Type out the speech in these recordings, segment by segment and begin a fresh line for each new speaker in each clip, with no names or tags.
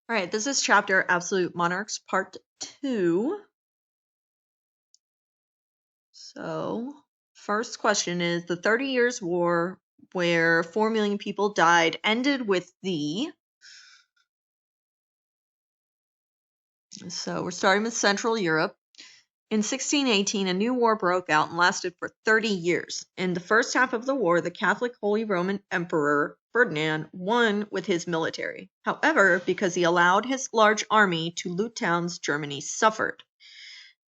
All right, this is chapter Absolute Monarchs, part 2. So, first question is the 30 Years' War, where 4 million people died, ended with the. So, we're starting with Central Europe. In 1618, a new war broke out and lasted for 30 years. In the first half of the war, the Catholic Holy Roman Emperor Ferdinand won with his military. However, because he allowed his large army to loot towns, Germany suffered.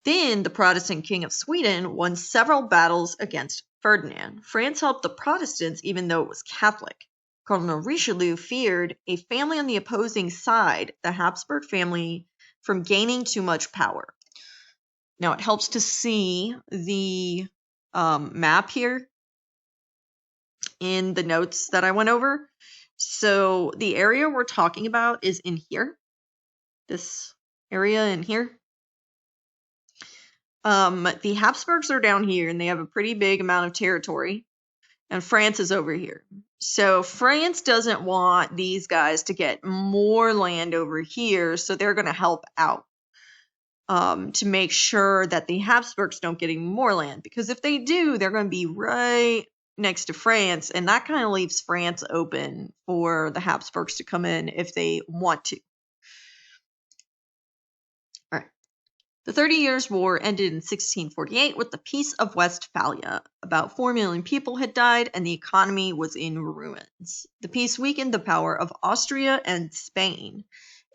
Then the Protestant King of Sweden won several battles against Ferdinand. France helped the Protestants even though it was Catholic. Cardinal Richelieu feared a family on the opposing side, the Habsburg family, from gaining too much power. Now it helps to see the map here in the notes that I went over. So the area we're talking about is in here. This area in here. The Habsburgs are down here, and they have a pretty big amount of territory, and France is over here. So France doesn't want these guys to get more land over here, so they're going to help out to make sure that the Habsburgs don't get any more land, because if they do, they're going to be right next to France, and that kind of leaves France open for the Habsburgs to come in if they want to. All right. The 30 Years' War ended in 1648 with the Peace of Westphalia. About 4 million people had died, and the economy was in ruins. The peace weakened the power of Austria and Spain.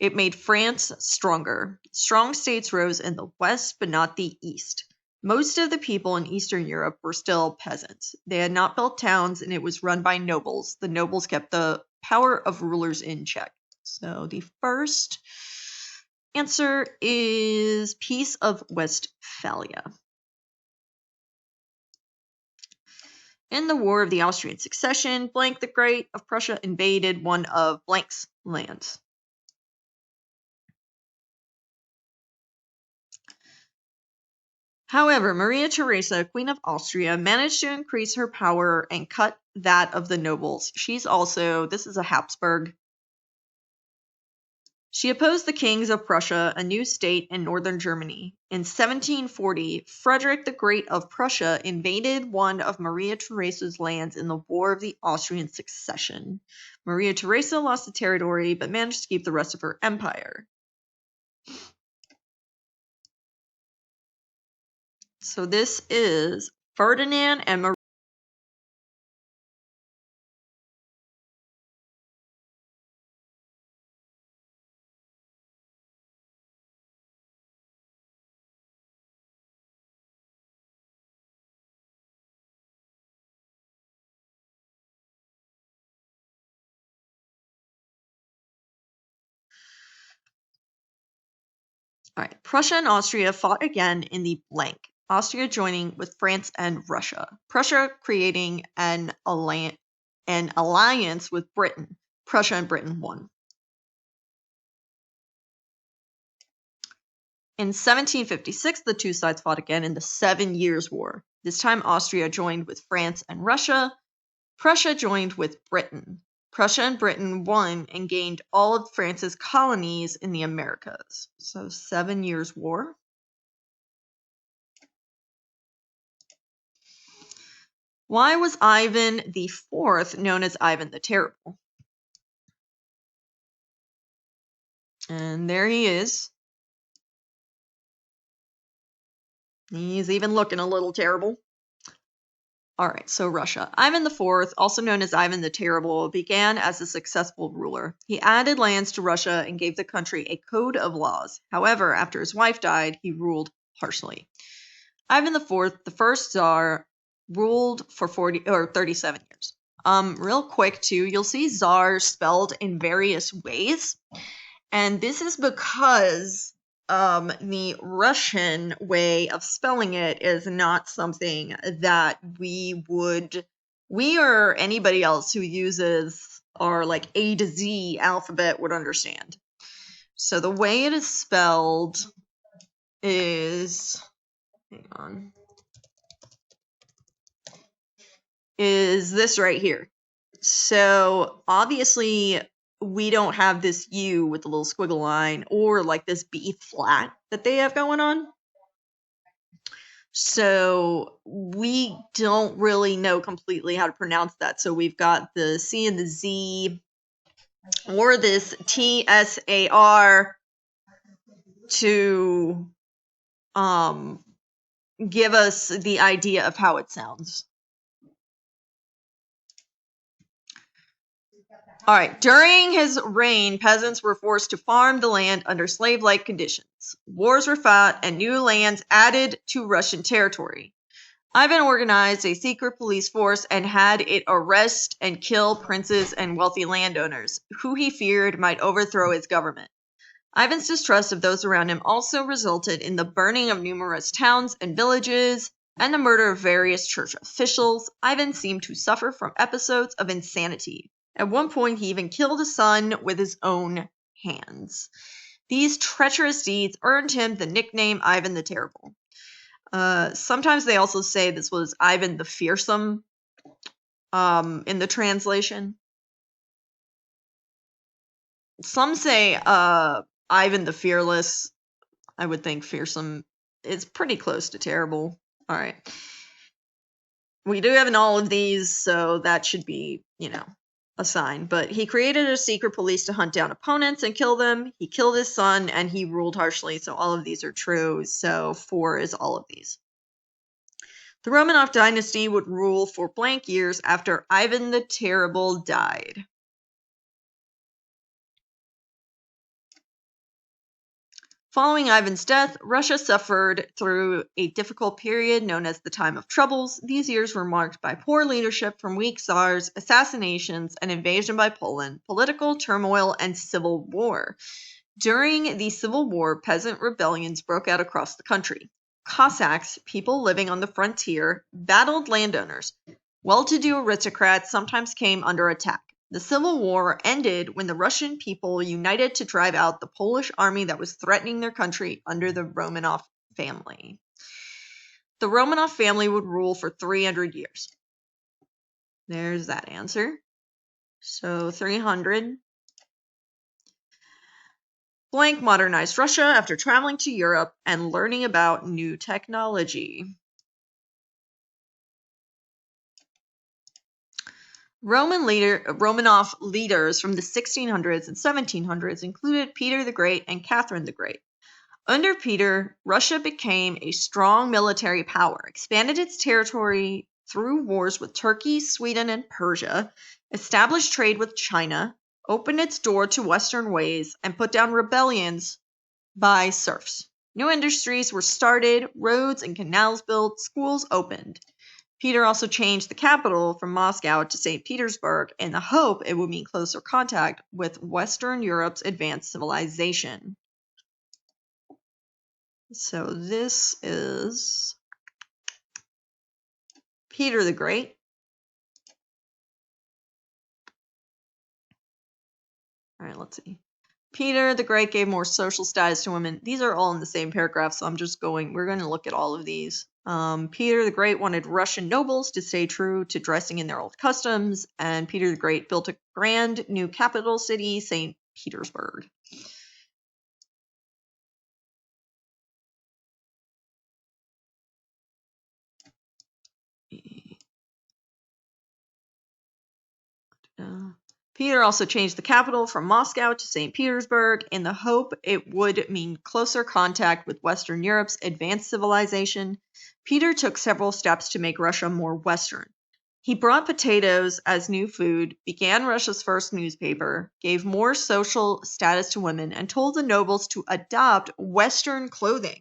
It made France stronger. Strong states rose in the west, but not the east. Most of the people in Eastern Europe were still peasants. They had not built towns, and it was run by nobles. The nobles kept the power of rulers in check. So the first answer is Peace of Westphalia. In the War of the Austrian Succession, Blank the Great of Prussia invaded one of Blank's lands. However, Maria Theresa, Queen of Austria, managed to increase her power and cut that of the nobles. She's also, this is a Habsburg. She opposed the kings of Prussia, a new state in northern Germany. In 1740, Frederick the Great of Prussia invaded one of Maria Theresa's lands in the War of the Austrian Succession. Maria Theresa lost the territory, but managed to keep the rest of her empire. So this is Ferdinand and Maria. All right, Prussia and Austria fought again in the blank. Austria joining with France and Russia. Prussia creating an alliance with Britain. Prussia and Britain won. In 1756, the two sides fought again in the 7 Years' War. This time Austria joined with France and Russia. Prussia joined with Britain. Prussia and Britain won and gained all of France's colonies in the Americas. So 7 Years' War. Why was Ivan IV known as Ivan the Terrible? And there he is. He's even looking a little terrible. All right, so Russia. Ivan IV, also known as Ivan the Terrible, began as a successful ruler. He added lands to Russia and gave the country a code of laws. However, after his wife died, he ruled harshly. Ivan IV, the first Tsar, ruled for 37 years. Real quick too, you'll see Tsar spelled in various ways, and this is because the Russian way of spelling it is not something that we or anybody else who uses our like A to Z alphabet would understand. So the way it is spelled is, hang on, is this right here. So obviously we don't have this U with the little squiggle line or like this B flat that they have going on. So we don't really know completely how to pronounce that. So we've got the C and the Z, or this TSAR to give us the idea of how it sounds. All right. During his reign, peasants were forced to farm the land under slave-like conditions. Wars were fought and new lands added to Russian territory. Ivan organized a secret police force and had it arrest and kill princes and wealthy landowners, who he feared might overthrow his government. Ivan's distrust of those around him also resulted in the burning of numerous towns and villages and the murder of various church officials. Ivan seemed to suffer from episodes of insanity. At one point, he even killed a son with his own hands. These treacherous deeds earned him the nickname Ivan the Terrible. Sometimes they also say this was Ivan the Fearsome in the translation. Some say Ivan the Fearless. I would think fearsome is pretty close to terrible. All right. We do have in all of these, so that should be, a sign. But he created a secret police to hunt down opponents and kill them. He killed his son, and he ruled harshly, so all of these are true. So 4 is all of these. The Romanov dynasty would rule for blank years after Ivan the Terrible died. Following Ivan's death, Russia suffered through a difficult period known as the Time of Troubles. These years were marked by poor leadership from weak czars, assassinations, an invasion by Poland, political turmoil, and civil war. During the Civil War, peasant rebellions broke out across the country. Cossacks, people living on the frontier, battled landowners. Well-to-do aristocrats sometimes came under attack. The Civil War ended when the Russian people united to drive out the Polish army that was threatening their country under the Romanov family. The Romanov family would rule for 300 years. There's that answer. So 300. Blank modernized Russia after traveling to Europe and learning about new technology. Romanov leaders from the 1600s and 1700s included Peter the Great and Catherine the Great. Under Peter, Russia became a strong military power, expanded its territory through wars with Turkey, Sweden, and Persia, established trade with China, opened its door to Western ways, and put down rebellions by serfs. New industries were started, roads and canals built, schools opened. Peter also changed the capital from Moscow to St. Petersburg in the hope it would mean closer contact with Western Europe's advanced civilization. So this is Peter the Great. All right, let's see. Peter the Great gave more social status to women. These are all in the same paragraph, so we're going to look at all of these. Peter the Great wanted Russian nobles to stay true to dressing in their old customs, and Peter the Great built a grand new capital city, St. Petersburg. Peter also changed the capital from Moscow to St. Petersburg in the hope it would mean closer contact with Western Europe's advanced civilization. Peter took several steps to make Russia more Western. He brought potatoes as new food, began Russia's first newspaper, gave more social status to women, and told the nobles to adopt Western clothing.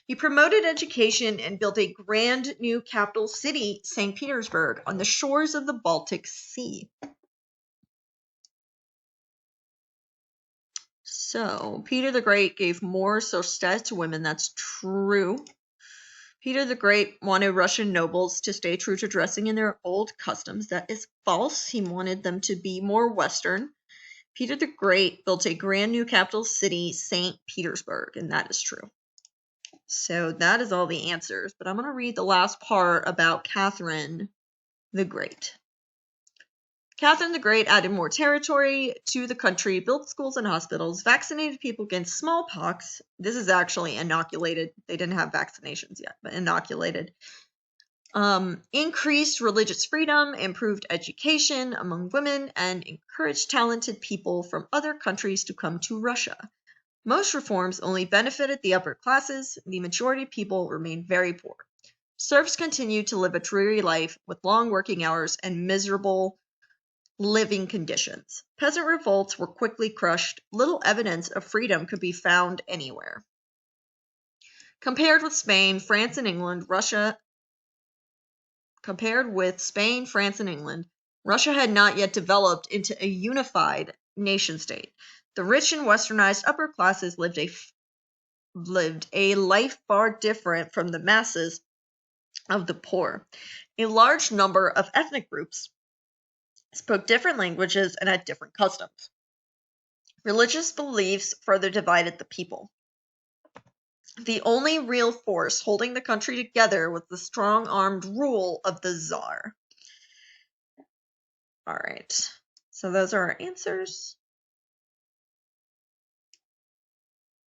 He promoted education and built a grand new capital city, St. Petersburg, on the shores of the Baltic Sea. So, Peter the Great gave more social status to women. That's true. Peter the Great wanted Russian nobles to stay true to dressing in their old customs. That is false. He wanted them to be more Western. Peter the Great built a grand new capital city, St. Petersburg, and that is true. So that is all the answers, but I'm going to read the last part about Catherine the Great. Catherine the Great added more territory to the country, built schools and hospitals, vaccinated people against smallpox. This is actually inoculated. They didn't have vaccinations yet, but inoculated. Increased religious freedom, improved education among women, and encouraged talented people from other countries to come to Russia. Most reforms only benefited the upper classes. The majority of people remained very poor. Serfs continued to live a dreary life with long working hours and miserable living conditions. Peasant revolts were quickly crushed. Little evidence of freedom could be found anywhere. Compared with Spain, France, and England, Russia had not yet developed into a unified nation-state. The rich and westernized upper classes lived a life far different from the masses of the poor. A large number of ethnic groups spoke different languages and had different customs. Religious beliefs further divided the people. The only real force holding the country together was the strong-armed rule of the Tsar. All right, so those are our answers.